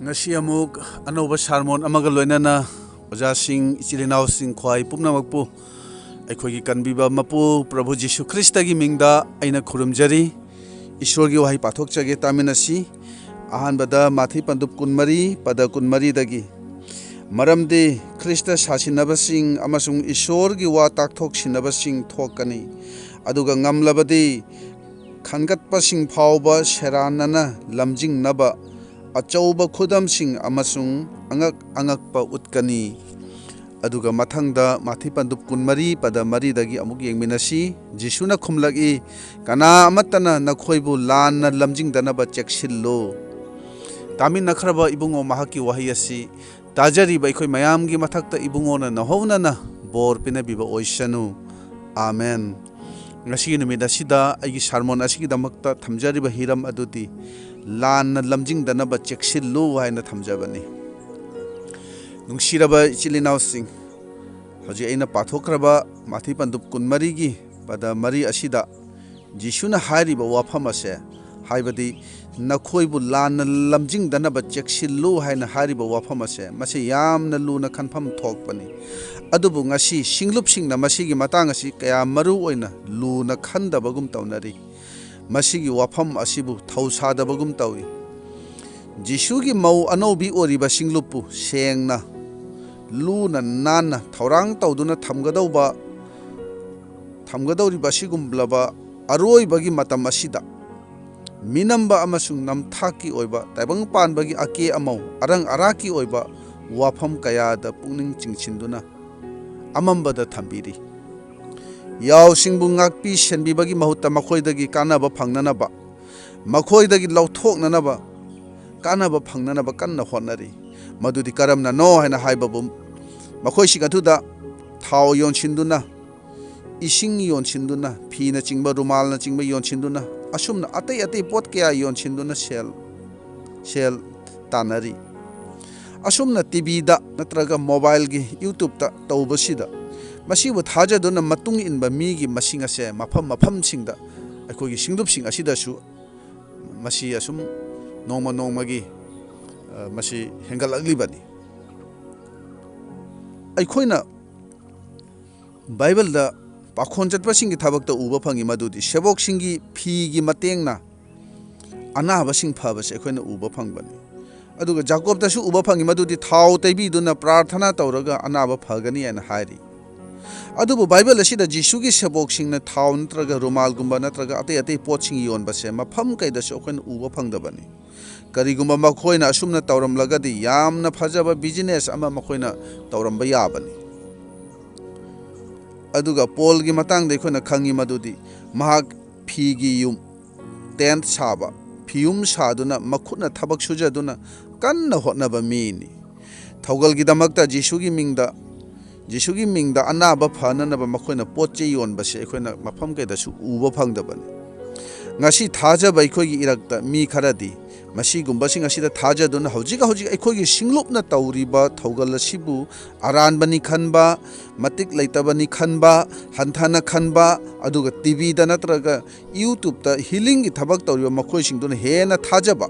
Ngasi amuk anauba sarmon amaga loinana ojasing ichilinawsing khwai pumnamakpu aikhogi kanbiba mapu Prabhu Jisu Kristagi mingda aina khurumjari Ishwargi wahi pathokchage taminasi ahanbada mathi pandup kunmari pada kunmari dagi maramdi Krista sasinabasing amasung Ishwargi wa takthok sinabasing thokani aduga ngamlabadi khangatpasing phawba seranana lamjing naba achauba khudamsing amasung angakpa utkani aduga mathangda mathi pandup kunmari pada mari dagi amuk yengminasi Jisuna khumlagi kana amatana nakhoibu lanna lamjing danaba cheksillo tamin nakhraba ibungo mahaki wahi asi tajari ba ikhoi mayamgi mathakta ibungona nahovnana bor pinabiba oisanu amen ngasi numida sida aigi sermon asigi damakta thamjariba hiram adudi lan lamjing danaba cheksillu haina thamjabani nungsiraba ichilinaw sing hoji aina pathokraba mathi pandup kunmari gi pada mari asida Jisuna hariba wafam ase haibadi nakhoibu lan lamjing danaba cheksillu haina hariba wafam ase mase yamna luna khanpham thokpani adubu ngasi singlupsingna masigi matang asi kaya maru oina luna khandabagum tawnari masigi wafam asibu thausadabagum tawi Jisugi mau anobi oriba singlupu sengna luna nana thaurang tawduna thamgadawriba sigumblaba aroi bagi matam asida minamba amasung namthaki oiba taibang panbagi ake amau arang araki oiba wafam kayada pungning chingchinduna amambada thambiri yaw singbu ngakpi senbibagi mahutta makhoidagi kanaba phangnanaba makhoidagi lauthoknanaba kanaba phangnanaba kanna honnari madudi karamna no haina haibabu makhoi sigathuda thau yonchinduna ising yonchinduna phina chingba rumalna chingba yonchinduna asumna atei pot kya yonchinduna sel tanari asumna TV da natraga mobile gi YouTube ta tawbasida masibu thajaduna matung inba migi masinga se mafam singda aikogi singdupsing asidasu masi asum nongmagi masi hengalaglibani aikoina Bible da pakhon chatpasingi thabakta uba phangi madudi sebok singi phigi matengna anaba sing phabase aikoina uba phangbani aduga Jacob dasu uba phangi madudi thau taibi duna prarthana tawraga anaba phagani ana hairi adubu Bible asida Jisugi sebok singna thau natraga rumal gumba natraga atei pot sing yon base mafam kaidasu akoina uba phangdabani karigumba makhoina asumna tawramlagadi yamna phajaba business ama makhoina tawramba yabani aduga Paul gi matang de khona khangi madudi mahak phigi yum tent saba phiyum saduna makhutna thabak sujaduna kanna hotnaba mini thaugal gi damakta Jisugi mingda anaba phananaba makhoina potche yon base ekhoina mafam kaidasu uba phangdabani ngasi thajaba ikhogi irakta mi kharadi masigumba sing asida thajaduna hojik ikhogi singlupna tawriba thaugal asibu aranbani khanba matik leitabani khanba hanthana khanba aduga TV da natraga YouTube ta healing gi thabak tawriba makhoi singduna hena thajaba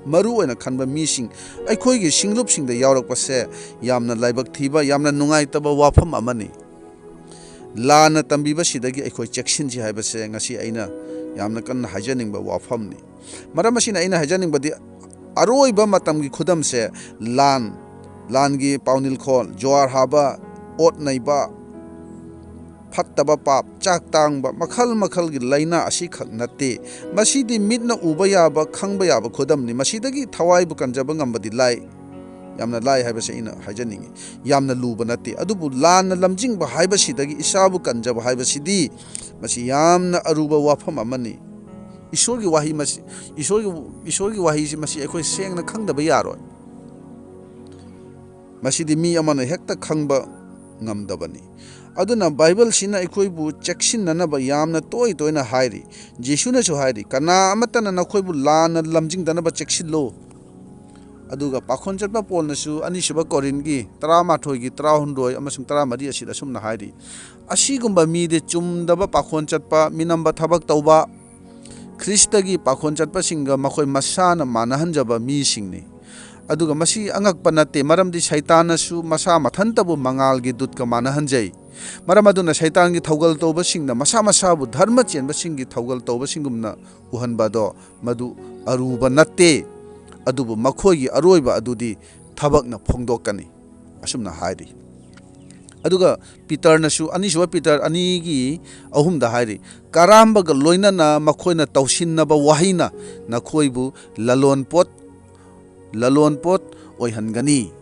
maru oina khanba mising aikhoigi singlupsingda yawrakpase yamna laibak thiba yamna nungaitaba wafam amani lana tambiba sidagi aikhoi cheksinji haibase ngasi aina yamna kanna hajaningba wafamni maram asina aina hajaningbadi aroiba matamgi khudamse langi paunil khol jwar haba ot naiba fattaba pap chak tangba makhal gi laina asi khak natte masidi mitna uba yaba khangba yaba khodamni masidagi thawai bu kanjaba ngambadi lai yamna lai haibase ina hajaningi yamna luba natte adubu lanna lamjingba haibasidagi isabu kanjaba haibasidi masi yamna aruba wafam amani Ishwargi wahi masi Ishwargi wahi si masi akhoi sengna khangdaba yaroi masidi mi amana hekta khangba ngamdabani aduna Bible sina akhoi cheksin nanaba yamna toina hairi Jisuna chu hairi kana amatana nakhoibu lana lamjing danaba cheksillo aduga pakhon chatpa polnasu anisuba koringi 18 gi 19 amasung 13 asida sumna hairi asigumba mi de chumdaba pakhon chatpa minamba thabak tawba Krista gi pakhon chatpa singa makhoi masana manahanjaba mi singni ꯑꯗꯨꯒ ꯃꯁꯤ ꯑꯉꯛꯄ ꯅꯠꯇꯦ ꯃꯔꯝꯗꯤ ꯁꯩꯇꯥꯟꯅꯁꯨ ꯃꯁꯥ ꯃꯊꯟꯇꯕꯨ ꯃꯉꯥꯜꯒꯤ ꯗꯨꯠꯀ ꯃꯥꯟꯅꯍꯟꯖꯩ ꯃꯔꯝ ꯑꯗꯨꯅ ꯁꯩꯇꯥꯟꯒꯤ ꯊꯧꯒꯜ ꯇꯧꯕꯁꯤꯡꯅ ꯃꯁꯥ ꯃꯁꯥꯕꯨ ꯙꯔꯃ ꯆꯦꯟꯕꯁꯤꯡꯒꯤ ꯊꯧꯒꯜ ꯇꯧꯕꯁꯤꯡꯒꯨꯝꯅ ꯎꯍꯟꯕꯗꯣ ꯃꯗꯨ ꯑꯔꯨꯕ ꯅꯠꯇꯦ ꯑꯗꯨꯕꯨ ꯃꯈꯣꯏꯒꯤ ꯑꯔꯣꯏꯕ ꯑꯗꯨꯗꯤ ꯊꯕꯛꯅ ꯐꯣꯡꯗꯣꯛꯀꯅꯤ ꯑꯁꯨꯝꯅ ꯍꯥꯏꯔꯤ ꯑꯗꯨꯒ ꯄꯤꯇꯔꯅꯁꯨ ꯑꯅꯤꯁꯨꯕ ꯄꯤꯇꯔ 2:3 ꯍꯥꯏꯔꯤ ꯀꯔꯥꯝꯕꯒ ꯂꯣꯏꯅꯅ ꯃꯈꯣꯏꯅ ꯇꯧꯁꯤꯟꯅꯕ ꯋꯥꯍꯩꯅ ꯅꯈꯣꯏꯕꯨ ꯂꯂꯣꯟꯄꯣꯠ ꯑꯣꯏꯍꯟꯒꯅꯤ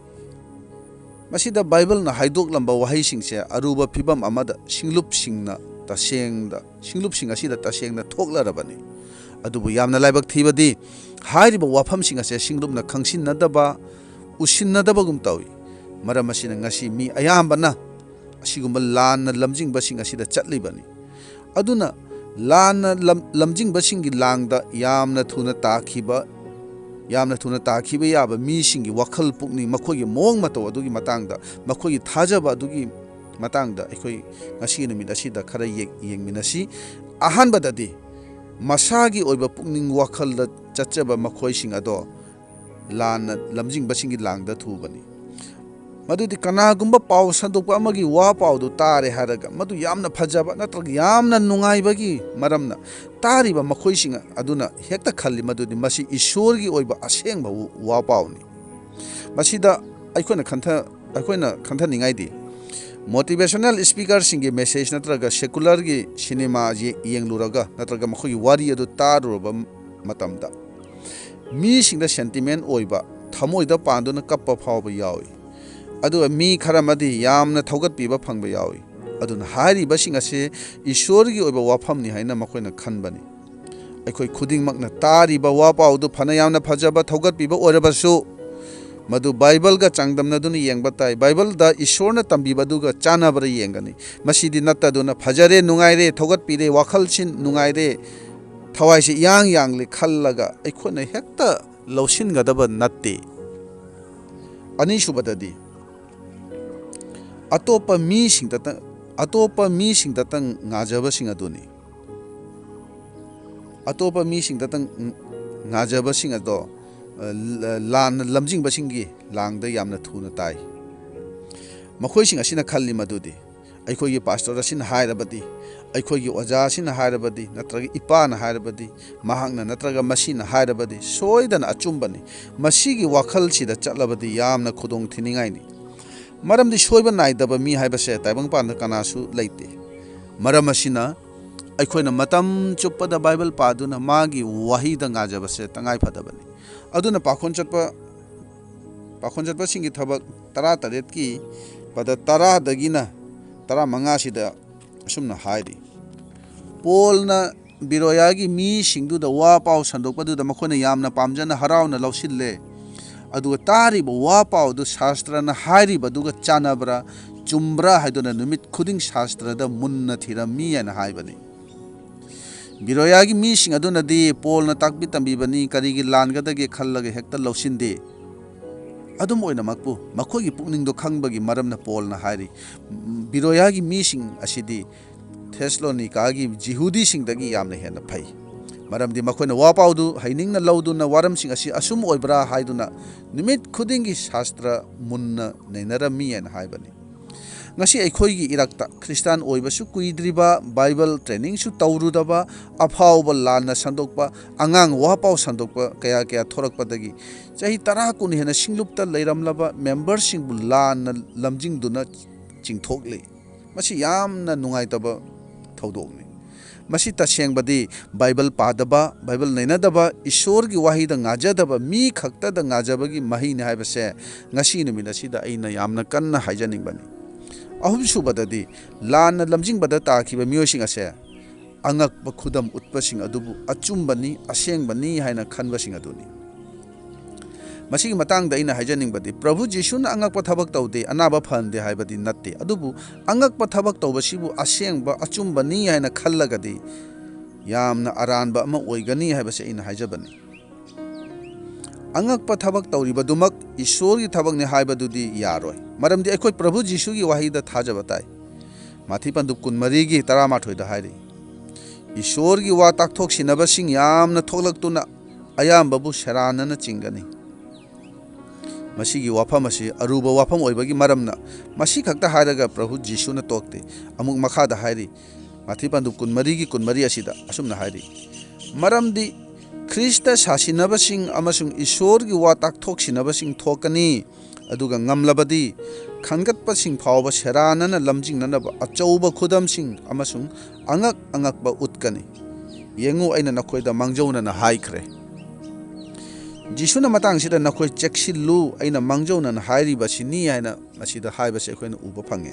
ꯃꯁꯤꯗ ꯕꯥꯏꯕꯜꯅ ꯍꯥꯏꯗꯣꯛꯂꯝꯕ ꯋꯥꯍꯩꯁꯤꯡꯁꯦ ꯑꯔꯨꯕ ꯐꯤꯕꯝ ꯑꯃꯗ ꯁꯤꯡꯂꯨꯞꯁꯤꯡ ꯑꯁꯤꯗ ꯇꯁꯦꯡꯅ ꯊꯣꯛꯂꯔꯕꯅꯤ ꯑꯗꯨꯕꯨ ꯌꯥꯝꯅ ꯂꯥꯏꯕꯛ ꯊꯤꯕꯗꯤ ꯍꯥꯏꯔꯤꯕ ꯋꯥꯐꯝꯁꯤꯡ ꯑꯁꯦ ꯁꯤꯡꯂꯨꯞꯅ ꯈꯪꯁꯤꯟꯅꯗꯕ ꯎꯁꯤꯟꯅꯗꯕꯒꯨꯝ ꯇꯧꯏ ꯃꯔꯝ ꯑꯁꯤꯅ ꯉꯁꯤ ꯃꯤ ꯑꯌꯥꯝꯕꯅ ꯑꯁꯤꯒꯨꯝꯕ ꯂꯥꯟꯅ ꯂꯝꯖꯤꯡꯕꯁꯤꯡ ꯑꯁꯤꯗ ꯆꯠꯂꯤꯕꯅꯤ ꯑꯗꯨꯅ ꯂꯥꯟꯅ ꯂꯝꯖꯤꯡꯕꯁꯤꯡꯒꯤ ꯂꯥꯡꯗ ꯌꯥꯝꯅ ꯊꯨꯅ ꯇꯥꯈꯤꯕ ꯌꯥꯕ ꯃꯤꯁꯤꯡꯒꯤ ꯋꯥꯈꯜ ꯄꯨꯛꯅꯤꯡ ꯃꯈꯣꯏꯒꯤ ꯃꯑꯣꯡ ꯃꯇꯧ ꯑꯗꯨꯒꯤ ꯃꯇꯥꯡꯗ ꯃꯈꯣꯏꯒꯤ ꯊꯥꯖꯕ ꯑꯗꯨꯒꯤ ꯃꯇꯥꯡꯗ ꯑꯩꯈꯣꯏ ꯉꯁꯤꯒꯤ ꯅꯨꯃꯤꯠ ꯑꯁꯤꯗ ꯈꯔ ꯌꯦꯡꯃꯤꯟꯅꯁꯤ ꯑꯍꯥꯟꯕꯗꯗꯤ ꯃꯁꯥꯒꯤ ꯑꯣꯏꯕ ꯄꯨꯛꯅꯤꯡ ꯋꯥꯈꯜꯗ ꯆꯠꯆꯕ ꯃꯈꯣꯏꯁꯤꯡ ꯑꯗꯣ ꯂꯥꯟꯅ ꯂꯝꯖꯤꯡꯕꯁꯤꯡꯒꯤ ꯂꯥꯡꯗ ꯊꯨꯕꯅꯤ ꯃꯗꯨꯗꯤ ꯀꯅꯥꯒꯨꯝꯕ ꯄꯥꯎ ꯁꯟꯗꯣꯛꯄ ꯑꯃꯒꯤ ꯋꯥ ꯄꯥꯎꯗꯨ ꯇꯥꯔꯦ ꯍꯥꯏꯔꯒ ꯃꯗꯨ ꯌꯥꯝꯅ ꯐꯖꯕ ꯅꯠꯇ꯭ꯔꯒ ꯌꯥꯝꯅ ꯅꯨꯡꯉꯥꯏꯕꯒꯤ ꯃꯔꯝꯅ ꯇꯥꯔꯤꯕ ꯃꯈꯣꯏꯁꯤꯡ ꯑꯗꯨꯅ ꯍꯦꯛꯇ ꯈꯜꯂꯤ ꯃꯗꯨꯗꯤ ꯃꯁꯤ ꯏꯁꯣꯔꯒꯤ ꯑꯣꯏꯕ ꯑꯁꯦꯡꯕ ꯋꯥ ꯄꯥꯎꯅꯤ ꯃꯁꯤꯗ ꯑꯩꯈꯣꯏꯅ ꯈꯟꯊꯅꯤꯡꯉꯥꯏꯗꯤ ꯃꯣꯇꯤꯚꯦꯁꯅꯦꯜ ꯁ꯭ꯄꯤꯀꯔꯁꯤꯡꯒꯤ ꯃꯦꯁꯦꯖ ꯅꯠꯇ꯭ꯔꯒ ꯁꯦꯀꯨꯂꯔꯒꯤ ꯁꯤꯅꯦꯃꯥ ꯌꯦꯡꯂꯨꯔꯒ ꯅꯠꯇ꯭ꯔꯒ ꯃꯈꯣꯏꯒꯤ ꯋꯥꯔꯤ ꯑꯗꯨ ꯇꯥꯔꯨꯔꯕ ꯃꯇꯝꯗ ꯃꯤꯁꯤꯡꯗ ꯁꯦꯟꯇꯤꯃꯦꯟ ꯑꯣꯏꯕ ꯊꯃꯣꯏꯗ ꯄꯥꯟꯗꯨꯅ ꯀꯞꯄ ꯐꯥꯎꯕ ꯌꯥꯎꯏ ꯑꯗꯨꯒ ꯃꯤ ꯈꯔ ꯑꯃꯗꯤ ꯌꯥꯝꯅ ꯊꯧꯒꯠꯄꯤꯕ ꯐꯪꯕ ꯌꯥꯎꯏ ꯑꯗꯨꯅ ꯍꯥꯏꯔꯤꯕꯁꯤꯡ ꯑꯁꯤ ꯏꯁꯣꯔꯒꯤ ꯑꯣꯏꯕ ꯋꯥꯐꯝꯅꯤ ꯍꯥꯏꯅ ꯃꯈꯣꯏꯅ ꯈꯟꯕꯅꯤ ꯑꯩꯈꯣꯏ ꯈꯨꯗꯤꯡꯃꯛꯅ ꯇꯥꯔꯤꯕ ꯋꯥ ꯄꯥꯎꯗꯨ ꯐꯅ ꯌꯥꯝꯅ ꯐꯖꯕ ꯊꯧꯒꯠꯄꯤꯕ ꯑꯣꯏꯔꯕꯁꯨ ꯃꯗꯨ ꯕꯥꯏꯕꯜꯒ ꯆꯥꯡꯗꯝꯅꯗꯨꯅ ꯌꯦꯡꯕ ꯇꯥꯏ ꯕꯥꯏꯕꯜꯗ ꯏꯁꯣꯔꯅ ꯇꯝꯕꯤꯕꯗꯨꯒ ꯆꯥꯟꯅꯕ꯭ꯔꯥ ꯌꯦꯡꯒꯅꯤ ꯃꯁꯤꯗꯤ ꯅꯠꯇꯗꯨꯅ ꯐꯖꯔꯦ ꯅꯨꯡꯉꯥꯏꯔꯦ ꯊꯧꯒꯠꯄꯤꯔꯦ ꯋꯥꯈꯜꯁꯤ ꯅꯨꯡꯉꯥꯏꯔꯦ ꯊꯋꯥꯏꯁꯤ ꯏꯌꯥꯡ ꯌꯥꯡꯂꯦ ꯈꯜꯂꯒ ꯑꯩꯈꯣꯏꯅ ꯍꯦꯛꯇ ꯂꯧꯁꯤꯟꯒꯗꯕ ꯅꯠꯇꯦ ꯑꯅꯤꯁꯨꯕꯗꯗꯤ ꯑꯇꯣꯞꯄ ꯃꯤꯁꯤꯡꯗꯇꯪ ꯉꯥꯖꯕꯁꯤꯡ ꯑꯗꯨꯅꯤ ꯑꯇꯣꯞꯄ ꯃꯤꯁꯤꯡꯗꯇꯪ ꯉꯥꯖꯕꯁꯤꯡ ꯑꯗꯣ ꯂꯥꯟꯅ ꯂꯝꯖꯤꯡꯕꯁꯤꯡꯒꯤ ꯂꯥꯡꯗ ꯌꯥꯝꯅ ꯊꯨꯅ ꯇꯥꯏ ꯃꯈꯣꯏꯁꯤꯡ ꯑꯁꯤꯅ ꯈꯜꯂꯤ ꯃꯗꯨꯗꯤ ꯑꯩꯈꯣꯏꯒꯤ ꯄꯥꯁꯇꯔ ꯑꯁꯤꯅ ꯍꯥꯏꯔꯕꯗꯤ ꯑꯩꯈꯣꯏꯒꯤ ꯑꯣꯖꯥ ꯑꯁꯤꯅ ꯍꯥꯏꯔꯕꯗꯤ ꯅꯠꯇ꯭ꯔꯒ ꯏꯄꯥꯅ ꯍꯥꯏꯔꯕꯗꯤ ꯃꯍꯥꯛꯅ ꯅꯠꯇ꯭ꯔꯒ ꯃꯁꯤꯅ ꯍꯥꯏꯔꯕꯗꯤ ꯁꯣꯏꯗꯅ ꯑꯆꯨꯝꯕꯅꯤ ꯃꯁꯤꯒꯤ ꯋꯥꯈꯜꯁꯤꯗ ꯆꯠꯂꯕꯗꯤ ꯌꯥꯝꯅ ꯈꯨꯗꯣꯡ ꯊꯤꯅꯤꯡꯉꯥꯏꯅꯤ ꯃꯔꯝꯗꯤ ꯁꯣꯏꯕ ꯅꯥꯏꯗꯕ ꯃꯤ ꯍꯥꯏꯕꯁꯦ ꯇꯥꯏꯕꯪꯄꯥꯟꯗ ꯀꯅꯥꯁꯨ ꯂꯩꯇꯦ ꯃꯔꯝ ꯑꯁꯤꯅ ꯑꯩꯈꯣꯏꯅ ꯃꯇꯝ ꯆꯨꯞꯄꯗ ꯕꯥꯏꯕꯜ ꯄꯥꯗꯨꯅ ꯃꯥꯒꯤ ꯋꯥꯍꯩꯗ ꯉꯥꯖꯕꯁꯦ ꯇꯉꯥꯏꯐꯗꯕꯅꯤ ꯑꯗꯨꯅ ꯄꯥꯈꯣꯟ ꯆꯠꯄꯁꯤꯡꯒꯤ ꯊꯕꯛ 18ꯀꯤ ꯄꯗ 10 ꯗꯒꯤꯅ 15 ꯑꯁꯨꯝꯅ ꯍꯥꯏꯔꯤ ꯄꯣꯜꯅ ꯕꯤꯔꯣꯌꯥꯒꯤ ꯃꯤꯁꯤꯡꯗꯨꯗ ꯋꯥ ꯄꯥꯎ ꯁꯟꯗꯣꯛꯄꯗꯨꯗ ꯃꯈꯣꯏꯅ ꯌꯥꯝꯅ ꯄꯥꯝꯖꯅ ꯍꯔꯥꯎꯅ ꯂꯧꯁꯤꯜꯂꯦ ꯑꯗꯨꯒ ꯇꯥꯔꯤꯕ ꯋꯥ ꯄꯥꯎꯗꯨ ꯁꯥꯁꯇ꯭ꯔꯅ ꯍꯥꯏꯔꯤꯕꯗꯨꯒ ꯆꯥꯟꯅꯕ꯭ꯔꯥ ꯆꯨꯝꯕ꯭ꯔꯥ ꯍꯥꯏꯗꯨꯅ ꯅꯨꯃꯤꯠ ꯈꯨꯗꯤꯡ ꯁꯥꯁꯇ꯭ꯔꯗ ꯃꯨꯟꯅ ꯊꯤꯔꯝꯃꯤ ꯍꯥꯏꯅ ꯍꯥꯏꯕꯅꯤ ꯕꯤꯔꯣꯌꯥꯒꯤ ꯃꯤꯁꯤꯡ ꯑꯗꯨꯅꯗꯤ ꯄꯣꯜꯅ ꯇꯥꯛꯄꯤ ꯇꯝꯕꯤꯕꯅꯤ ꯀꯔꯤꯒꯤ ꯂꯥꯟꯒꯗꯒꯦ ꯈꯜꯂꯒ ꯍꯦꯛꯇ ꯂꯧꯁꯤꯟꯗꯦ ꯑꯗꯨꯝ ꯑꯣꯏꯅꯃꯛꯄꯨ ꯃꯈꯣꯏꯒꯤ ꯄꯨꯛꯅꯤꯡꯗꯣ ꯈꯪꯕꯒꯤ ꯃꯔꯝꯅ ꯄꯣꯜꯅ ꯍꯥꯏꯔꯤ ꯕꯤꯔꯣꯌꯥꯒꯤ ꯃꯤꯁꯤꯡ ꯑꯁꯤꯗꯤ ꯊꯦꯁꯂꯣꯅꯤꯀꯥꯒꯤ ꯖꯤꯍꯨꯗꯤꯁꯤꯡꯗꯒꯤ ꯌꯥꯝꯅ ꯍꯦꯟꯅ ꯐꯩ ꯃꯔꯝꯗꯤ ꯃꯈꯣꯏꯅ ꯋꯥ ꯄꯥꯎꯗꯨ ꯍꯩꯅꯤꯡꯅ ꯂꯧꯗꯨꯅ ꯋꯥꯔꯝꯁꯤꯡ ꯑꯁꯤ ꯑꯁꯨꯝ ꯑꯣꯏꯕ꯭ꯔꯥ ꯍꯥꯏꯗꯨꯅ ꯅꯨꯃꯤꯠ ꯈꯨꯗꯤꯡꯒꯤ ꯁꯥꯁꯇ꯭ꯔ ꯃꯨꯟꯅ ꯅꯩꯅꯔꯝꯃꯤ ꯍꯥꯏꯅ ꯍꯥꯏꯕꯅꯤ ꯉꯁꯤ ꯑꯩꯈꯣꯏꯒꯤ ꯏꯔꯛꯇ ꯈ꯭ꯔꯤꯁꯇꯥꯟ ꯑꯣꯏꯕꯁꯨ ꯀꯨꯏꯗ꯭ꯔꯤꯕ ꯕꯥꯏꯕꯜ ꯇ꯭ꯔꯦꯅꯤꯡꯁꯨ ꯇꯧꯔꯨꯗꯕ ꯑꯐꯥꯎꯕ ꯂꯥꯟꯅ ꯁꯟꯗꯣꯛꯄ ꯑꯉꯥꯡ ꯋꯥ ꯄꯥꯎ ꯁꯟꯗꯣꯛꯄ ꯀꯌꯥꯊꯣꯔꯛꯄꯗꯒꯤ ꯆꯍꯤ 10-20 ꯍꯦꯟꯅ ꯁꯤꯡꯂꯨꯞꯇ ꯂꯩꯔꯝꯂꯕ ꯃꯦꯝꯕꯔꯁꯤꯡꯕꯨ ꯂꯥꯟꯅ ꯂꯝꯖꯤꯡꯗꯨꯅ ꯆꯤꯡꯊꯣꯛꯂꯤ ꯃꯁꯤ ꯌꯥꯝꯅ ꯅꯨꯡꯉꯥꯏꯇꯕ ꯊꯧꯗꯣꯛꯅꯤ ꯃꯁꯤ ꯇꯁꯦꯡꯕꯗꯤ ꯕꯥꯏꯕꯜ ꯄꯥꯗꯕ ꯕꯥꯏꯕꯜ ꯅꯩꯅꯗꯕ ꯏꯁꯣꯔꯒꯤ ꯋꯥꯍꯩꯗ ꯉꯥꯖꯗꯕ ꯃꯤ ꯈꯛꯇꯗ ꯉꯥꯖꯕꯒꯤ ꯃꯍꯩꯅꯤ ꯍꯥꯏꯕꯁꯦ ꯉꯁꯤ ꯅꯨꯃꯤꯠ ꯑꯁꯤꯗ ꯑꯩꯅ ꯌꯥꯝꯅ ꯀꯟꯅ ꯍꯥꯏꯖꯅꯤꯡꯕꯅꯤ ꯑꯍꯨꯝꯁꯨꯕꯗꯗꯤ ꯂꯥꯟꯅ ꯂꯝꯖꯤꯡꯕꯗ ꯇꯥꯈꯤꯕ ꯃꯤꯑꯣꯏꯁꯤꯡ ꯑꯁꯦ ꯑꯉꯛꯄ ꯈꯨꯗꯝ ꯎꯠꯄꯁꯤꯡ ꯑꯗꯨꯕꯨ ꯑꯆꯨꯝꯕꯅꯤ ꯑꯁꯦꯡꯕꯅꯤ ꯍꯥꯏꯅ ꯈꯟꯕꯁꯤꯡ ꯑꯗꯨꯅꯤ ꯃꯁꯤꯒꯤ ꯃꯇꯥꯡꯗ ꯑꯩꯅ ꯍꯥꯏꯖꯅꯤꯡꯕꯗꯤ ꯄ꯭ꯔꯚꯨ ꯖꯤꯁꯨꯅ ꯑꯉꯛꯄ ꯊꯕꯛ ꯇꯧꯗꯦ ꯑꯅꯥꯕ ꯐꯍꯟꯗꯦ ꯍꯥꯏꯕꯗꯤ ꯅꯠꯇꯦ ꯑꯗꯨꯕꯨ ꯑꯉꯛꯄ ꯊꯕꯛ ꯇꯧꯕꯁꯤꯕꯨ ꯑꯁꯦꯡꯕ ꯑꯆꯨꯝꯕꯅꯤ ꯍꯥꯏꯅ ꯈꯜꯂꯒꯗꯤ ꯌꯥꯝꯅ ꯑꯔꯥꯟꯕ ꯑꯃ ꯑꯣꯏꯒꯅꯤ ꯍꯥꯏꯕꯁꯦ ꯑꯩꯅ ꯍꯥꯏꯖꯕꯅꯤ ꯑꯉꯛꯄ ꯊꯕꯛ ꯇꯧꯔꯤꯕꯗꯨꯃꯛ ꯏꯁꯣꯔꯒꯤ ꯊꯕꯛꯅꯤ ꯍꯥꯏꯕꯗꯨꯗꯤ ꯌꯥꯔꯣꯏ ꯃꯔꯝꯗꯤ ꯑꯩꯈꯣꯏ ꯄ꯭ꯔꯚꯨ ꯖꯤꯁꯨꯒꯤ ꯋꯥꯍꯩꯗ ꯊꯥꯖꯕ ꯇꯥꯏ ꯃꯊꯤ ꯄꯟꯗꯨꯞ 23:11 ꯍꯥꯏꯔꯤ ꯏꯁꯣꯔꯒꯤ ꯋꯥ ꯇꯥꯛꯊꯣꯛꯁꯤꯟꯅꯕꯁꯤꯡ ꯌꯥꯝꯅ ꯊꯣꯛꯂꯛꯇꯨꯅ ꯑꯌꯥꯝꯕꯕꯨ ꯁꯦꯔꯥꯟꯅꯅ ꯆꯤꯡꯒꯅꯤ ꯃꯁꯤꯒꯤ ꯋꯥꯐꯝ ꯑꯁꯤ ꯑꯔꯨꯕ ꯋꯥꯐꯝ ꯑꯣꯏꯕꯒꯤ ꯃꯔꯝꯅ ꯃꯁꯤ ꯈꯛꯇ ꯍꯥꯏꯔꯒ ꯄ꯭ꯔꯚꯨ ꯖꯤꯁꯨꯅ ꯇꯣꯛꯇꯦ꯫ ꯑꯃꯨꯛ ꯃꯈꯥꯗ ꯍꯥꯏꯔꯤ ꯃꯊꯤ ꯄꯟꯗꯨꯞ 23:23 ꯑꯁꯤꯗ ꯑꯁꯨꯝꯅ ꯍꯥꯏꯔꯤ ꯃꯔꯝꯗꯤ ꯈ꯭ꯔꯤꯁꯇ ꯁꯥꯁꯤꯟꯅꯕꯁꯤꯡ ꯑꯃꯁꯨꯡ ꯏꯁꯣꯔꯒꯤ ꯋꯥ ꯇꯥꯛꯊꯣꯛꯁꯤꯟꯅꯕꯁꯤꯡ ꯊꯣꯛꯀꯅꯤ ꯑꯗꯨꯒ ꯉꯝꯂꯕꯗꯤ ꯈꯟꯒꯠꯄꯁꯤꯡ ꯐꯥꯎꯕ ꯁꯦꯔꯥꯟꯅꯅ ꯂꯝꯖꯤꯡꯅꯅꯕ ꯑꯆꯧꯕ ꯈꯨꯗꯝꯁꯤꯡ ꯑꯃꯁꯨꯡ ꯑꯉꯛꯄ ꯎꯠꯀꯅꯤ꯫ ꯌꯦꯡꯉꯨ ꯑꯩꯅ ꯅꯈꯣꯏꯗ ꯃꯥꯡꯖꯧꯅꯅ ꯍꯥꯏꯈ꯭ꯔꯦ꯫ ꯖꯤꯁꯨꯅ ꯃꯇꯥꯡꯁꯤꯗ ꯅꯈꯣꯏ ꯆꯦꯛꯁꯤꯜꯂꯨ ꯑꯩꯅ ꯃꯥꯡꯖꯧꯅꯅ ꯍꯥꯏꯔꯤꯕꯁꯤꯅꯤ ꯍꯥꯏꯅ ꯃꯁꯤꯗ ꯍꯥꯏꯕꯁꯦ ꯑꯩꯈꯣꯏꯅ ꯎꯕ ꯐꯪꯉꯦ꯫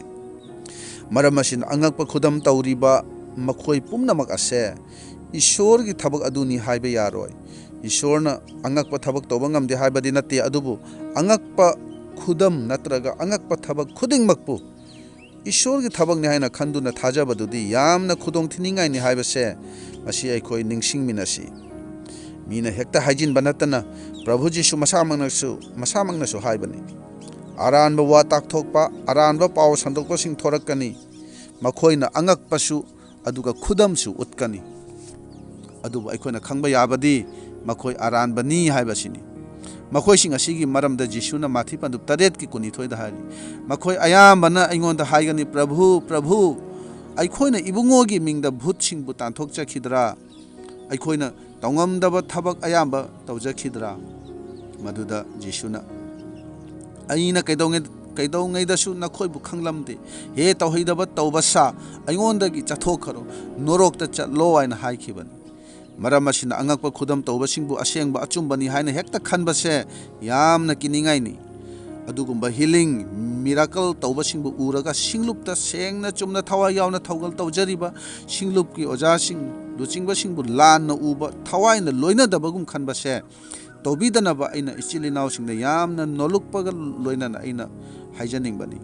ꯃꯔꯝ ꯑꯁꯤꯅ ꯑꯉꯛꯄ ꯈꯨꯗꯝ ꯇꯧꯔꯤꯕ ꯃꯈꯣꯏ ꯄꯨꯝꯅꯃꯛ ꯑꯁꯦ ꯏꯁꯣꯔꯒꯤ ꯊꯕꯛ ꯑꯗꯨꯅꯤ ꯍꯥꯏꯕ ꯌꯥꯔꯣꯏ꯫ ꯏꯁꯣꯔꯅ ꯑꯉꯛꯄ ꯊꯕꯛ ꯇꯧꯕ ꯉꯝꯗꯦ ꯍꯥꯏꯕꯗꯤ ꯅꯠꯇꯦ, ꯑꯗꯨꯕꯨ ꯑꯉꯛꯄ ꯈꯨꯗꯝ ꯅꯠꯇ꯭ꯔꯒ ꯑꯉꯛꯄ ꯊꯕꯛ ꯈꯨꯗꯤꯡꯃꯛꯄꯨ ꯏꯁꯣꯔꯒꯤ ꯊꯕꯛꯅꯤ ꯍꯥꯏꯅ ꯈꯟꯗꯨꯅ ꯊꯥꯖꯕꯗꯨꯗꯤ ꯌꯥꯝꯅ ꯈꯨꯗꯣꯡꯊꯤꯅꯤꯡꯉꯥꯏꯅꯤ ꯍꯥꯏꯕꯁꯦ ꯃꯁꯤ ꯑꯩꯈꯣꯏ ꯅꯤꯡꯁꯤꯡꯃꯤꯟꯅꯁꯤ꯫ ꯃꯤꯅ ꯍꯦꯛꯇ ꯍꯥꯏꯖꯤꯟꯕ ꯅꯠꯇꯅ ꯄ꯭ꯔꯚꯨ ꯖꯤꯁꯨ ꯃꯁꯥꯃꯛꯅꯁꯨ ꯍꯥꯏꯕꯅꯤ, ꯑꯔꯥꯟꯕ ꯋꯥ ꯇꯥꯛꯊꯣꯛꯄ, ꯑꯔꯥꯟꯕ ꯄꯥꯎ ꯁꯟꯗꯣꯛꯄꯁꯤꯡ ꯊꯣꯔꯛꯀꯅꯤ, ꯃꯈꯣꯏꯅ ꯑꯉꯛꯄꯁꯨ ꯑꯗꯨꯒ ꯈꯨꯗꯝꯁꯨ ꯎꯠꯀꯅꯤ꯫ ꯑꯗꯨꯕꯨ ꯑꯩꯈꯣꯏꯅ ꯈꯪꯕ ꯌꯥꯕꯗꯤ ꯃꯈꯣꯏ ꯑꯔꯥꯟꯕꯅꯤ ꯍꯥꯏꯕꯁꯤꯅꯤ꯫ ꯃꯈꯣꯏꯁꯤꯡ ꯑꯁꯤꯒꯤ ꯃꯔꯝꯗ ꯖꯤꯁꯨꯅ ꯃꯊꯤ ꯄꯟꯗꯨꯞ 8:22 ꯍꯥꯏꯔꯤ ꯃꯈꯣꯏ ꯑꯌꯥꯝꯕꯅ ꯑꯩꯉꯣꯟꯗ ꯍꯥꯏꯒꯅꯤ ꯄ꯭ꯔꯚꯨ ꯄ꯭ꯔꯚꯨ ꯑꯩꯈꯣꯏꯅ ꯏꯕꯨꯡꯉꯣꯒꯤ ꯃꯤꯡꯗ ꯚꯨꯠꯁꯤꯡꯕꯨ ꯇꯥꯟꯊꯣꯛꯆꯈꯤꯗ꯭ꯔꯥ, ꯑꯩꯈꯣꯏꯅ ꯇꯧꯉꯝꯗꯕ ꯊꯕꯛ ꯑꯌꯥꯝꯕ ꯇꯧꯖꯈꯤꯗ꯭ꯔꯥ? ꯃꯗꯨꯗ ꯖꯤꯁꯨꯅ ꯑꯩꯅ ꯀꯩꯗꯧꯉꯩꯗꯁꯨ ꯅꯈꯣꯏꯕꯨ ꯈꯪꯂꯝꯗꯦ, ꯍꯦ ꯇꯧꯍꯩꯗꯕ ꯇꯧꯕ ꯁꯥ, ꯑꯩꯉꯣꯟꯗꯒꯤ ꯆꯠꯊꯣꯛꯈ꯭ꯔꯣ, ꯅꯣꯔꯣꯛꯇ ꯆꯠꯂꯣ ꯍꯥꯏꯅ ꯍꯥꯏꯈꯤꯕꯅꯤ꯫ ꯃꯔꯝ ꯑꯁꯤꯅ ꯑꯉꯛꯄ ꯈꯨꯗꯝ ꯇꯧꯕꯁꯤꯡꯕꯨ ꯑꯁꯦꯡꯕ ꯑꯆꯨꯝꯕꯅꯤ ꯍꯥꯏꯅ ꯍꯦꯛꯇ ꯈꯟꯕꯁꯦ ꯌꯥꯝꯅ ꯀꯤꯅꯤꯡꯉꯥꯏꯅꯤ꯫ ꯑꯗꯨꯒꯨꯝꯕ ꯍꯤꯂꯤꯡ ꯃꯤꯔꯥꯀꯜ ꯇꯧꯕꯁꯤꯡꯕꯨ ꯎꯔꯒ ꯁꯤꯡꯂꯨꯞꯇ ꯁꯦꯡꯅ ꯆꯨꯝꯅ ꯊꯋꯥꯏ ꯌꯥꯎꯅ ꯊꯧꯒꯜ ꯇꯧꯖꯔꯤꯕ ꯁꯤꯡꯂꯨꯞꯀꯤ ꯑꯣꯖꯥꯁꯤꯡ ꯂꯨꯆꯤꯡꯕꯁꯤꯡꯕꯨ ꯂꯥꯟꯅ ꯎꯕ, ꯊꯋꯥꯏꯅ ꯂꯣꯏꯅꯗꯕꯒꯨꯝ ꯈꯟꯕꯁꯦ ꯇꯧꯕꯤꯗꯅꯕ ꯑꯩꯅ ꯏꯆꯤꯜ ꯏꯅꯥꯎꯁꯤꯡꯗ ꯌꯥꯝꯅ ꯅꯣꯜꯂꯨꯛꯄꯒ ꯂꯣꯏꯅꯅ ꯑꯩꯅ ꯍꯥꯏꯖꯅꯤꯡꯕꯅꯤ꯫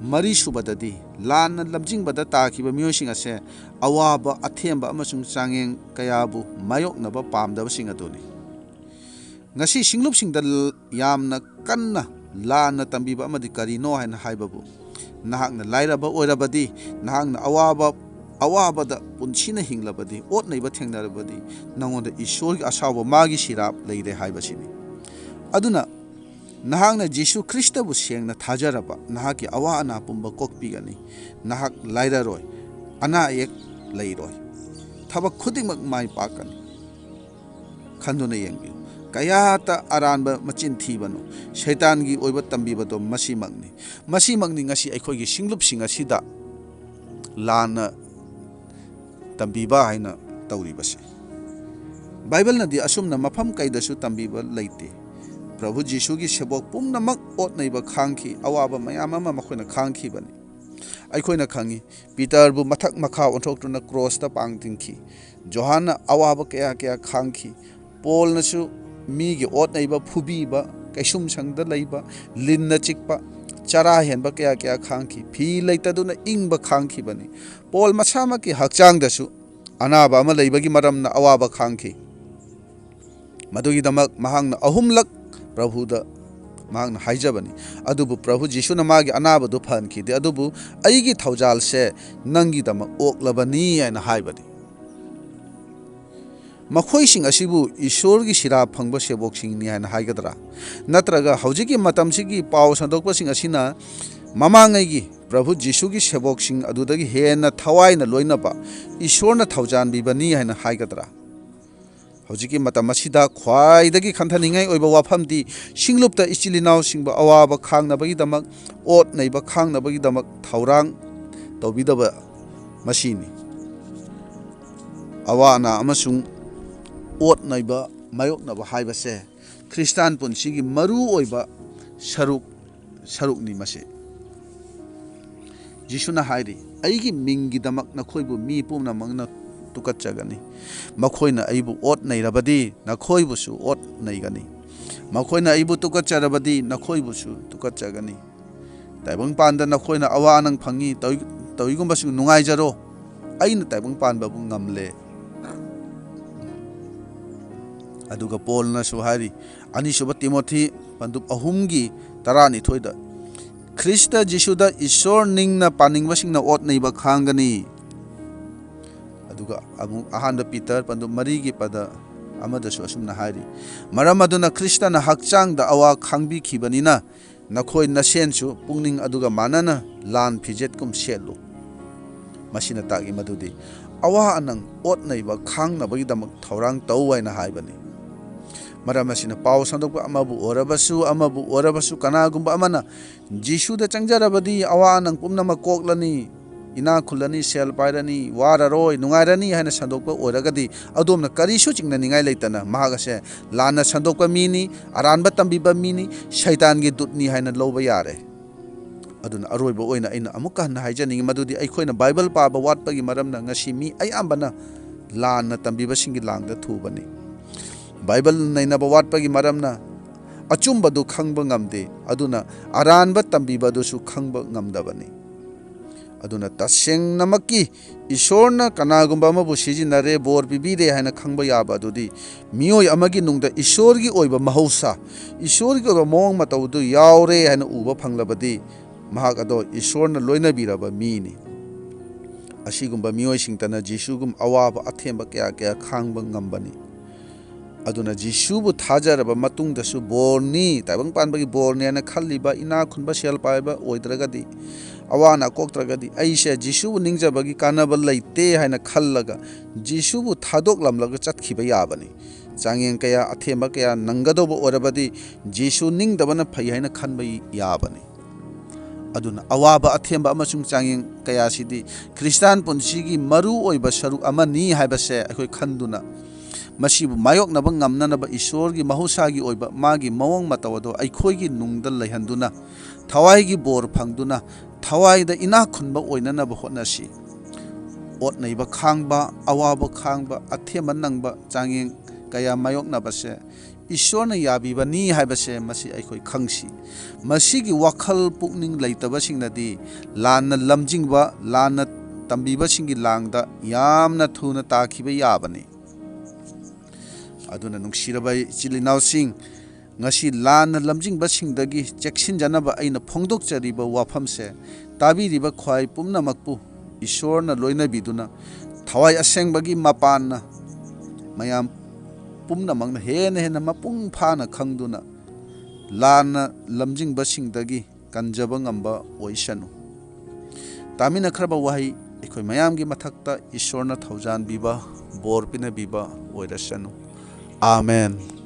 ꯃꯔꯤꯁꯨꯕꯗꯗꯤ ꯂꯥꯟꯅ ꯂꯝꯖꯤꯡꯕꯗ ꯇꯥꯈꯤꯕ ꯃꯤꯑꯣꯏꯁꯤꯡ ꯑꯁꯦ ꯑꯋꯥꯕ, ꯑꯊꯦꯝꯕ ꯑꯃꯁꯨꯡ ꯆꯥꯡꯌꯦꯡ ꯀꯌꯥꯕꯨ ꯃꯥꯌꯣꯛꯅꯕ ꯄꯥꯝꯗꯕꯁꯤꯡ ꯑꯗꯨꯅꯤ꯫ ꯉꯁꯤ ꯁꯤꯡꯂꯨꯞꯁꯤꯡꯗ ꯌꯥꯝꯅ ꯀꯟꯅ ꯂꯥꯟꯅ ꯇꯝꯕꯤꯕ ꯑꯃꯗꯤ ꯀꯔꯤꯅꯣ ꯍꯥꯏꯅ ꯍꯥꯏꯕꯕꯨ, ꯅꯍꯥꯛꯅ ꯂꯥꯏꯔꯕ ꯑꯣꯏꯔꯕꯗꯤ, ꯅꯍꯥꯛꯅ ꯑꯋꯥꯕꯗ ꯄꯨꯟꯁꯤꯅ ꯍꯤꯡꯂꯕꯗꯤ, ꯑꯣꯠ-ꯅꯩꯕ ꯊꯦꯡꯅꯔꯕꯗꯤ ꯅꯉꯣꯟꯗ ꯏꯁꯣꯔꯒꯤ ꯑꯁꯥꯎꯕ ꯃꯥꯒꯤ ꯁꯤꯔꯥꯞ ꯂꯩꯔꯦ ꯍꯥꯏꯕꯁꯤꯅꯤ꯫ ꯑꯗꯨꯅ ꯅꯍꯥꯛꯅ ꯖꯤꯁꯨ ꯈ꯭ꯔꯤꯁꯇꯕꯨ ꯁꯦꯡꯅ ꯊꯥꯖꯔꯕ ꯅꯍꯥꯛꯀꯤ ꯑꯋꯥ ꯑꯅꯥ ꯄꯨꯝꯕ ꯀꯣꯛꯄꯤꯒꯅꯤ꯫ ꯅꯍꯥꯛ ꯂꯥꯏꯔꯔꯣꯏ, ꯑꯅꯥ ꯑꯌꯦꯛ ꯂꯩꯔꯣꯏ, ꯊꯕꯛ ꯈꯨꯗꯤꯡꯃꯛ ꯃꯥꯏ ꯄꯥꯛꯀꯅꯤ꯫ ꯈꯟꯗꯨꯅ ꯌꯦꯡꯕꯤꯌꯨ, ꯀꯌꯥꯇ ꯑꯔꯥꯟꯕ ꯃꯆꯤꯟ ꯊꯤꯕꯅꯣ, ꯁꯩꯇꯥꯟꯒꯤ ꯑꯣꯏꯕ ꯇꯝꯕꯤꯕꯗꯣ ꯃꯁꯤꯃꯛꯅꯤ ꯉꯁꯤ ꯑꯩꯈꯣꯏꯒꯤ ꯁꯤꯡꯂꯨꯞꯁꯤꯡ ꯑꯁꯤꯗ ꯂꯥꯟꯅ ꯇꯝꯕꯤꯕ ꯍꯥꯏꯅ ꯇꯧꯔꯤꯕꯁꯤ꯫ ꯕꯥꯏꯕꯜꯅꯗꯤ ꯑꯁꯨꯝꯅ ꯃꯐꯝ ꯀꯩꯗꯁꯨ ꯇꯝꯕꯤꯕ ꯂꯩꯇꯦ꯫ ꯄ꯭ꯔꯚꯨ ꯖꯤꯁꯨꯒꯤ ꯁꯦꯕꯣꯛ ꯄꯨꯝꯅꯃꯛ ꯑꯣꯠ-ꯅꯩꯕ ꯈꯥꯡꯈꯤ, ꯑꯋꯥꯕ ꯃꯌꯥꯝ ꯑꯃ ꯃꯈꯣꯏꯅ ꯈꯥꯡꯈꯤꯕꯅꯤ꯫ ꯑꯩꯈꯣꯏꯅ ꯈꯪꯉꯤ ꯄꯤꯇꯔꯕꯨ ꯃꯊꯛ ꯃꯈꯥ ꯑꯣꯟꯊꯣꯛꯇꯨꯅ ꯀ꯭ꯔꯣꯁꯇ ꯄꯥꯡꯊꯤꯡꯈꯤ, ꯖꯣꯍꯥꯟꯅ ꯑꯋꯥꯕ ꯀꯌꯥ ꯈꯥꯡꯈꯤ, ꯄꯣꯜꯅꯁꯨ ꯃꯤꯒꯤ ꯑꯣꯠ-ꯅꯩꯕ, ꯐꯨꯕꯤꯕ, ꯀꯩꯁꯨꯝꯁꯪꯗ ꯂꯩꯕ, ꯂꯤꯟꯅ ꯆꯤꯛꯄ, ꯆꯔꯥ ꯍꯦꯟꯕ ꯀꯌꯥ ꯈꯥꯡꯈꯤ, ꯐꯤ ꯂꯩꯇꯗꯨꯅ ꯏꯪꯕ ꯈꯥꯡꯈꯤꯕꯅꯤ꯫ ꯄꯣꯜ ꯃꯁꯥꯃꯛꯀꯤ ꯍꯛꯆꯥꯡꯗꯁꯨ ꯑꯅꯥꯕ ꯑꯃ ꯂꯩꯕꯒꯤ ꯃꯔꯝꯅ ꯑꯋꯥꯕ ꯈꯥꯡꯈꯤ꯫ ꯃꯗꯨꯒꯤꯗꯃꯛ ꯃꯍꯥꯛꯅ 3ꯂꯛ ꯄ꯭ꯔꯚꯨꯗ ꯃꯍꯥꯛꯅ ꯍꯥꯏꯖꯕꯅꯤ꯫ ꯑꯗꯨꯕꯨ ꯄ꯭ꯔꯚꯨ ꯖꯤꯁꯨꯅ ꯃꯥꯒꯤ ꯑꯅꯥꯕꯗꯨ ꯐꯍꯟꯈꯤꯗꯦ, ꯑꯗꯨꯕꯨ ꯑꯩꯒꯤ ꯊꯧꯖꯥꯜꯁꯦ ꯅꯪꯒꯤꯗꯃꯛ ꯑꯣꯛꯂꯕꯅꯤ ꯍꯥꯏꯅ ꯍꯥꯏꯕꯅꯤ꯫ ꯃꯈꯣꯏꯁꯤꯡ ꯑꯁꯤꯕꯨ ꯏꯁꯣꯔꯒꯤ ꯁꯤꯔꯥꯞ ꯐꯪꯕ ꯁꯦꯕꯣꯛꯁꯤꯡꯅꯤ ꯍꯥꯏꯅ ꯍꯥꯏꯒꯗ꯭ꯔꯥ? ꯅꯠꯇ꯭ꯔꯒ ꯍꯧꯖꯤꯛꯀꯤ ꯃꯇꯝꯁꯤꯒꯤ ꯄꯥꯎ ꯁꯟꯗꯣꯛꯄꯁꯤꯡ ꯑꯁꯤꯅ ꯃꯃꯥꯡꯉꯩꯒꯤ ꯄ꯭ꯔꯚꯨ ꯖꯤꯁꯨꯒꯤ ꯁꯦꯕꯣꯛꯁꯤꯡ ꯑꯗꯨꯗꯒꯤ ꯍꯦꯟꯅ ꯊꯋꯥꯏꯅ ꯂꯣꯏꯅꯕ ꯏꯁꯣꯔꯅ ꯊꯧꯖꯥꯟꯕꯤꯕꯅꯤ ꯍꯥꯏꯅ ꯍꯥꯏꯒꯗ꯭ꯔꯥ? ꯍꯧꯖꯤꯛꯀꯤ ꯃꯇꯝ ꯑꯁꯤꯗ ꯈ꯭ꯋꯥꯏꯗꯒꯤ ꯈꯟꯊꯅꯤꯡꯉꯥꯏ ꯑꯣꯏꯕ ꯋꯥꯐꯝꯗꯤ ꯁꯤꯡꯂꯨꯞꯇ ꯏꯆꯤꯜ ꯏꯅꯥꯎꯁꯤꯡꯕꯨ ꯑꯋꯥꯕ ꯈꯥꯡꯅꯕꯒꯤꯗꯃꯛ, ꯑꯣꯠ-ꯅꯩꯕ ꯈꯥꯡꯅꯕꯒꯤꯗꯃꯛ ꯊꯧꯔꯥꯡ ꯇꯧꯕꯤꯗꯕ ꯃꯁꯤꯅꯤ꯫ ꯑꯋꯥ ꯑꯅꯥ ꯑꯃꯁꯨꯡ ꯑꯣꯠ-ꯅꯩꯕ ꯃꯥꯌꯣꯛꯅꯕ ꯍꯥꯏꯕꯁꯦ ꯈ꯭ꯔꯤꯁꯇꯥꯟ ꯄꯨꯟꯁꯤꯒꯤ ꯃꯔꯨꯑꯣꯏꯕ ꯁꯔꯨꯛꯅꯤ ꯃꯁꯤ꯫ ꯖꯤꯁꯨꯅ ꯍꯥꯏꯔꯤ, ꯑꯩꯒꯤ ꯃꯤꯡꯒꯤꯗꯃꯛ ꯅꯈꯣꯏꯕꯨ ꯃꯤ ꯄꯨꯝꯅꯃꯛꯅ ꯇꯨꯀꯠꯆꯒꯅꯤ, ꯃꯈꯣꯏꯅ ꯑꯩꯕꯨ ꯑꯣꯠ-ꯅꯩꯔꯕꯗꯤ ꯅꯈꯣꯏꯕꯨꯁꯨ ꯑꯣꯠ-ꯅꯩꯒꯅꯤ, ꯃꯈꯣꯏꯅ ꯑꯩꯕꯨ ꯇꯨꯀꯠꯆꯔꯕꯗꯤ ꯅꯈꯣꯏꯕꯨꯁꯨ ꯇꯨꯀꯠꯆꯒꯅꯤ꯫ ꯇꯥꯏꯕꯪꯄꯥꯟꯗ ꯅꯈꯣꯏꯅ ꯑꯋꯥ ꯑꯅꯥ ꯐꯪꯉꯤ, ꯇꯧꯏꯒꯨꯝꯕꯁꯨ ꯅꯨꯡꯉꯥꯏꯖꯔꯣ, ꯑꯩꯅ ꯇꯥꯏꯕꯪꯄꯥꯟꯕꯕꯨ ꯉꯝꯂꯦ꯫ ꯑꯗꯨꯒ ꯄꯣꯜꯅꯁꯨ ꯍꯥꯏꯔꯤ, ꯑꯅꯤꯁꯨꯕ ꯇꯤꯃꯣꯊꯤ 3:12 ꯈ꯭ꯔꯤꯁꯇ ꯖꯤꯁꯨꯗ ꯏꯁꯣꯔ ꯅꯤꯡꯅ ꯄꯥꯅꯤꯡꯕꯁꯤꯡꯅ ꯑꯣꯠ-ꯅꯩꯕ ꯈꯥꯡꯒꯅꯤ꯫ ꯑꯗꯨꯒ ꯑꯃꯨꯛ ꯑꯍꯥꯟꯕ ꯄꯤꯇꯔ 3:1 ꯑꯃꯗꯁꯨ ꯑꯁꯨꯝꯅ ꯍꯥꯏꯔꯤ ꯃꯔꯝ ꯑꯗꯨꯅ ꯈ꯭ꯔꯤꯁꯇꯅ ꯍꯛꯆꯥꯡꯗ ꯑꯋꯥ ꯈꯥꯡꯕꯤꯈꯤꯕꯅꯤꯅ ꯅꯈꯣꯏ ꯅꯁꯦꯟꯁꯨ ꯄꯨꯛꯅꯤꯡ ꯑꯗꯨꯒ ꯃꯥꯟꯅꯅ ꯂꯥꯟ ꯐꯤꯖꯦꯠꯀꯨꯝ ꯁꯦꯠꯂꯨ ꯃꯁꯤꯅ ꯇꯥꯛꯏ ꯃꯗꯨꯗꯤ ꯑꯋꯥ ꯑꯅꯪ ꯑꯣꯠꯅꯩꯕ ꯈꯥꯡꯅꯕꯒꯤꯗꯃꯛ ꯊꯧꯔꯥꯡ ꯇꯧ ꯍꯥꯏꯅ ꯍꯥꯏꯕꯅꯤ ꯃꯔꯝ ꯑꯁꯤꯅ ꯄꯥꯎ ꯁꯟꯗꯣꯛꯄ ꯑꯃꯕꯨ ꯑꯣꯏꯔꯕꯁꯨ ꯀꯅꯥꯒꯨꯝꯕ ꯑꯃꯅ ꯖꯤꯁꯨꯗ ꯆꯪꯖꯔꯕꯗꯤ ꯑꯋꯥ ꯑꯅꯪ ꯄꯨꯝꯅꯃꯛ ꯀꯣꯛꯂꯅꯤ ꯏꯅꯥꯛ ꯈꯨꯜꯂꯅꯤ ꯁꯦꯜ ꯄꯥꯏꯔꯅꯤ ꯋꯥꯔꯔꯣꯏ ꯅꯨꯡꯉꯥꯏꯔꯅꯤ ꯍꯥꯏꯅ ꯁꯟꯗꯣꯛꯄ ꯑꯣꯏꯔꯒꯗꯤ ꯑꯗꯣꯝꯅ ꯀꯔꯤꯁꯨ ꯆꯤꯡꯅꯅꯤꯡꯉꯥꯏ ꯂꯩꯇꯅ ꯃꯍꯥꯛ ꯑꯁꯦ ꯂꯥꯟꯅ ꯁꯟꯗꯣꯛꯄ ꯃꯤꯅꯤ ꯑꯔꯥꯟꯕ ꯇꯝꯕꯤꯕ ꯃꯤꯅꯤ ꯁꯩꯇꯥꯟꯒꯤ ꯗꯨꯠꯅꯤ ꯍꯥꯏꯅ ꯂꯧꯕ ꯌꯥꯔꯦ ꯑꯗꯨꯅ ꯑꯔꯣꯏꯕ ꯑꯣꯏꯅ ꯑꯩꯅ ꯑꯃꯨꯛꯀ ꯍꯟꯅ ꯍꯥꯏꯖꯅꯤꯡꯉꯤ ꯃꯗꯨꯗꯤ ꯑꯩꯈꯣꯏꯅ ꯕꯥꯏꯕꯜ ꯄꯥꯕ ꯋꯥꯠꯄꯒꯤ ꯃꯔꯝꯅ ꯉꯁꯤ ꯃꯤ ꯑꯌꯥꯝꯕꯅ ꯂꯥꯟꯅ ꯇꯝꯕꯤꯕꯁꯤꯡꯒꯤ ꯂꯥꯡꯗ ꯊꯨꯕꯅꯤ ꯕꯥꯏꯕꯜ ꯅꯩꯅꯕ ꯋꯥꯠꯄꯒꯤ ꯃꯔꯝꯅ ꯑꯆꯨꯝꯕꯗꯨ ꯈꯪꯕ ꯉꯝꯗꯦ ꯑꯗꯨꯅ ꯑꯔꯥꯟꯕ ꯇꯝꯕꯤꯕꯗꯨꯁꯨ ꯈꯪꯕ ꯉꯝꯗꯕꯅꯤ ꯑꯗꯨꯅ ꯇꯁꯦꯡꯅꯃꯛꯀꯤ ꯏꯁꯣꯔꯅ ꯀꯅꯥꯒꯨꯝꯕ ꯑꯃꯕꯨ ꯁꯤꯖꯤꯟꯅꯔꯦ ꯕꯣꯔ ꯄꯤꯕꯤꯔꯦ ꯍꯥꯏꯅ ꯈꯪꯕ ꯌꯥꯕ ꯑꯗꯨꯗꯤ ꯃꯤꯑꯣꯏ ꯑꯃꯒꯤ ꯅꯨꯡꯗ ꯏꯁꯣꯔꯒꯤ ꯑꯣꯏꯕ ꯃꯍꯧꯁꯥ ꯏꯁꯣꯔꯒꯤ ꯑꯣꯏꯕ ꯃꯑꯣꯡ ꯃꯇꯧꯗꯨ ꯌꯥꯎꯔꯦ ꯍꯥꯏꯅ ꯎꯕ ꯐꯪꯂꯕꯗꯤ ꯃꯍꯥꯛ ꯑꯗꯣ ꯏꯁꯣꯔꯅ ꯂꯣꯏꯅꯕꯤꯔꯕ ꯃꯤꯅꯤ ꯑꯁꯤꯒꯨꯝꯕ ꯃꯤꯑꯣꯏꯁꯤꯡꯇꯅ ꯖꯤꯁꯨꯒꯨꯝ ꯑꯋꯥꯕ ꯑꯊꯦꯝꯕ ꯀꯌꯥ ꯈꯥꯡꯕ ꯉꯝꯕꯅꯤ ꯑꯗꯨꯅ ꯖꯤꯁꯨꯕꯨ ꯊꯥꯖꯔꯕ ꯃꯇꯨꯡꯗꯁꯨ ꯕꯣꯔꯅꯤ ꯇꯥꯏꯕꯪ ꯄꯥꯟꯕꯒꯤ ꯕꯣꯔꯅꯤ ꯍꯥꯏꯅ ꯈꯜꯂꯤꯕ ꯏꯅꯥꯛ ꯈꯨꯟꯕ ꯁꯦꯜ ꯄꯥꯏꯕ ꯑꯣꯏꯗ꯭ꯔꯒꯗꯤ ꯑꯋꯥ ꯑꯅꯥ ꯀꯣꯛꯇ꯭ꯔꯒꯗꯤ ꯑꯩꯁꯦ ꯖꯤꯁꯨꯕꯨ ꯅꯤꯡꯖꯕꯒꯤ ꯀꯥꯟꯅꯕ ꯂꯩꯇꯦ ꯍꯥꯏꯅ ꯈꯜꯂꯒ ꯖꯤꯁꯨꯕꯨ ꯊꯥꯗꯣꯛꯂꯝꯂꯒ ꯆꯠꯈꯤꯕ ꯌꯥꯕꯅꯤ ꯆꯥꯡꯌꯦꯡ ꯀꯌꯥ ꯑꯊꯦꯝꯕ kaya ꯅꯪꯒꯗꯧꯕ ꯑꯣꯏꯔꯕꯗꯤ ꯖꯤꯁꯨ ꯅꯤꯡꯗꯕꯅ ꯐꯩ ꯍꯥꯏꯅ ꯈꯟꯕ ꯌꯥꯕꯅꯤ ꯑꯗꯨꯅ ꯑꯋꯥꯕ ꯑꯊꯦꯝꯕ ꯑꯃꯁꯨꯡ ꯆꯥꯡꯌꯦꯡ ꯀꯌꯥꯁꯤꯗꯤ ꯈ꯭ꯔꯤꯁꯇꯥꯟ ꯄꯨꯟꯁꯤꯒꯤ ꯃꯔꯨ ꯑꯣꯏꯕ ꯁꯔꯨꯛ ꯑꯃꯅꯤ ꯍꯥꯏꯕꯁꯦ ꯑꯩꯈꯣꯏ ꯈꯟꯗꯨꯅ ꯃꯁꯤꯕꯨ ꯃꯥꯌꯣꯛꯅꯕ ꯉꯝꯅꯅꯕ ꯏꯁꯣꯔꯒꯤ ꯃꯍꯧꯁꯥꯒꯤ ꯑꯣꯏꯕ ꯃꯥꯒꯤ ꯃꯑꯣꯡ ꯃꯇꯧ ꯑꯗꯣ ꯑꯩꯈꯣꯏꯒꯤ ꯅꯨꯡꯗ ꯂꯩꯍꯟꯗꯨꯅ ꯊꯋꯥꯏꯒꯤ ꯕꯣꯔ ꯐꯪꯗꯨꯅ ꯊꯋꯥꯏꯗ ꯏꯅꯥꯛ ꯈꯨꯟꯕ ꯑꯣꯏꯅꯅꯕ ꯍꯣꯠꯅꯁꯤ ꯑꯣꯠ ꯅꯩꯕ ꯈꯥꯡꯕ ꯑꯋꯥꯕ ꯈꯥꯡꯕ ꯑꯊꯦꯝꯕ ꯅꯪꯕ ꯆꯥꯡꯌꯦꯡ kaya mayoknabase ꯏꯁꯣꯔꯅ ꯌꯥꯕꯤꯕꯅꯤ ꯍꯥꯏꯕꯁꯦ ꯃꯁꯤ ꯑꯩꯈꯣꯏ ꯈꯪꯁꯤ ꯃꯁꯤꯒꯤ ꯋꯥꯈꯜ ꯄꯨꯛꯅꯤꯡ ꯂꯩꯇꯕꯁꯤꯡꯅꯗꯤ ꯂꯥꯟꯅ ꯂꯝꯖꯤꯡꯕ ꯂꯥꯟꯅ ꯇꯝꯕꯤꯕꯁꯤꯡꯒꯤ ꯂꯥꯡꯗ ꯌꯥꯝꯅ ꯊꯨꯅ ꯇꯥꯈꯤꯕ ꯌꯥꯕꯅꯤ ꯑꯗꯨꯅ ꯅꯨꯡꯁꯤꯔꯕ ꯏꯆꯤꯜ ꯏꯅꯥꯎꯁꯤꯡ ngasi ꯂꯥꯟꯅ ꯂꯝꯖꯤꯡꯕꯁꯤꯡꯗꯒꯤ ꯆꯦꯛꯁꯤꯟꯖꯅꯕ ꯑꯩꯅ ꯐꯣꯡꯗꯣꯛꯆꯔꯤꯕ ꯋꯥꯐꯝꯁꯦ ꯇꯥꯕꯤꯔꯤꯕ ꯈ꯭ꯋꯥꯏ ꯄꯨꯝꯅꯃꯛꯄꯨ ꯏꯁꯣꯔꯅ ꯂꯣꯏꯅꯕꯤꯗꯨꯅ ꯊꯋꯥꯏ ꯑꯁꯦꯡꯕꯒꯤ ꯃꯄꯥꯟꯅ ꯃꯌꯥꯝ ꯄꯨꯝꯅꯃꯛꯅ ꯍꯦꯟꯅ ꯃꯄꯨꯡ ꯐꯥꯅ ꯈꯪꯗꯨꯅ ꯂꯥꯟꯅ ꯂꯝꯖꯤꯡꯕꯁꯤꯡꯗꯒꯤ ꯀꯟꯖꯕ ꯉꯝꯕ ꯑꯣꯏꯁꯅꯨ ꯇꯥꯃꯤꯟꯅꯈ꯭ꯔꯕ ꯋꯥꯍꯩ ꯑꯩꯈꯣꯏ ꯃꯌꯥꯝꯒꯤ ꯃꯊꯛꯇ ꯏꯁꯣꯔꯅ ꯊꯧꯖꯥꯟꯕꯤꯕ ꯕꯣꯔ ꯄꯤꯅꯕꯤꯕ ꯑꯣꯏꯔꯁꯅꯨ Amen.